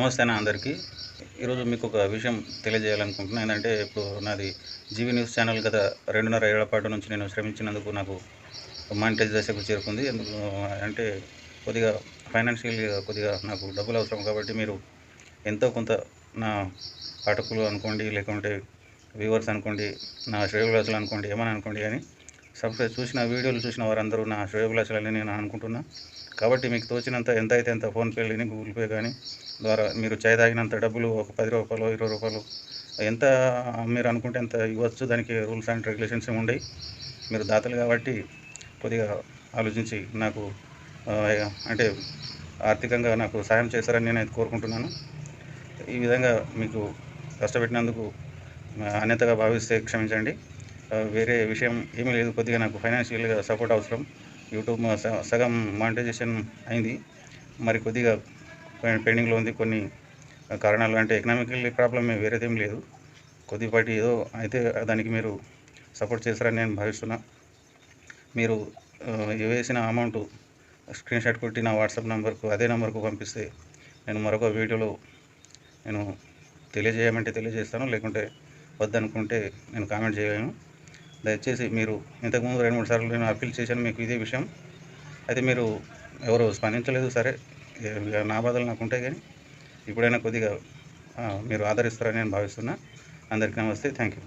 నమస్తే అన్న అందరికీ. ఈరోజు మీకు ఒక విషయం తెలియజేయాలనుకుంటున్నా. ఏందంటే ఇప్పుడు నాది జీవీ న్యూస్ ఛానల్ గత 2.5 ఏళ్ల పాటు నుంచి నేను శ్రమించినందుకు నాకు మానిటైజ్ దశకు చేరుకుంది. ఎందుకు అంటే కొద్దిగా ఫైనాన్షియల్‌గా కొద్దిగా నాకు డబ్బులు అవసరం కాబట్టి మీరు ఎంతో కొంత నా పాఠకులు అనుకోండి, లేకుంటే వ్యూవర్స్ అనుకోండి, నా శ్రేయోభిలాషులు అనుకోండి, ఏమని అనుకోండి గానీ చూసిన వీడియోలు చూసిన వారందరూ నా శ్రేయోభిలాషులని నేను అనుకుంటున్నా. కాబట్టి మీకు తోచినంత ఎంత అయితే అంత ఫోన్‌పే గానీ, గూగుల్ పే గానీ ద్వారా మీరు చాయ్ తాగినంత డబ్బులు ఒక రూ. 10, రూ. 20 ఎంత మీరు అనుకుంటే అంత ఇవ్వచ్చు. దానికి రూల్స్ అండ్ రెగ్యులేషన్స్ ఏమి ఉండయి. మీరు దాతలు కాబట్టి కొద్దిగా ఆలోచించి నాకు అంటే ఆర్థికంగా నాకు సహాయం చేస్తారని నేనైతే కోరుకుంటున్నాను. ఈ విధంగా మీకు కష్టపెట్టినందుకు అన్యతగా భావిస్తే క్షమించండి. వేరే విషయం ఏమీ లేదు. కొద్దిగా నాకు ఫైనాన్షియల్‌గా సపోర్ట్ అవసరం. యూట్యూబ్ సగం మానిటైజేషన్ అయింది. మరి కొద్దిగా పెండింగ్‌లో ఉంది. కొన్ని కారణాలు అంటే ఎకనామికల్లీ ప్రాబ్లమే, వేరేదేం లేదు. కొద్దిపాటి ఏదో అయితే దానికి మీరు సపోర్ట్ చేస్తారని నేను భావిస్తున్నా. మీరు వేసిన అమౌంట్ స్క్రీన్‌షాట్ కొట్టి నా వాట్సాప్ నంబర్‌కు అదే నంబర్‌కు పంపిస్తే నేను మరొక వీడియోలో నేను తెలియజేయమంటే తెలియజేస్తాను. లేకుంటే వద్దనుకుంటే నేను కామెంట్ చేయలేను. దయచేసి మీరు ఇంతకుముందు 2, 3 సార్లు నేను అప్పీల్ చేశాను మీకు ఇదే విషయం. అయితే మీరు ఎవరు స్పందించలేదు. సరే, నా బాధలు నాకుంటాయి కానీ ఇప్పుడైనా కొద్దిగా మీరు ఆదరిస్తారని నేను భావిస్తున్నా. అందరికీ నమస్తే. Thank you.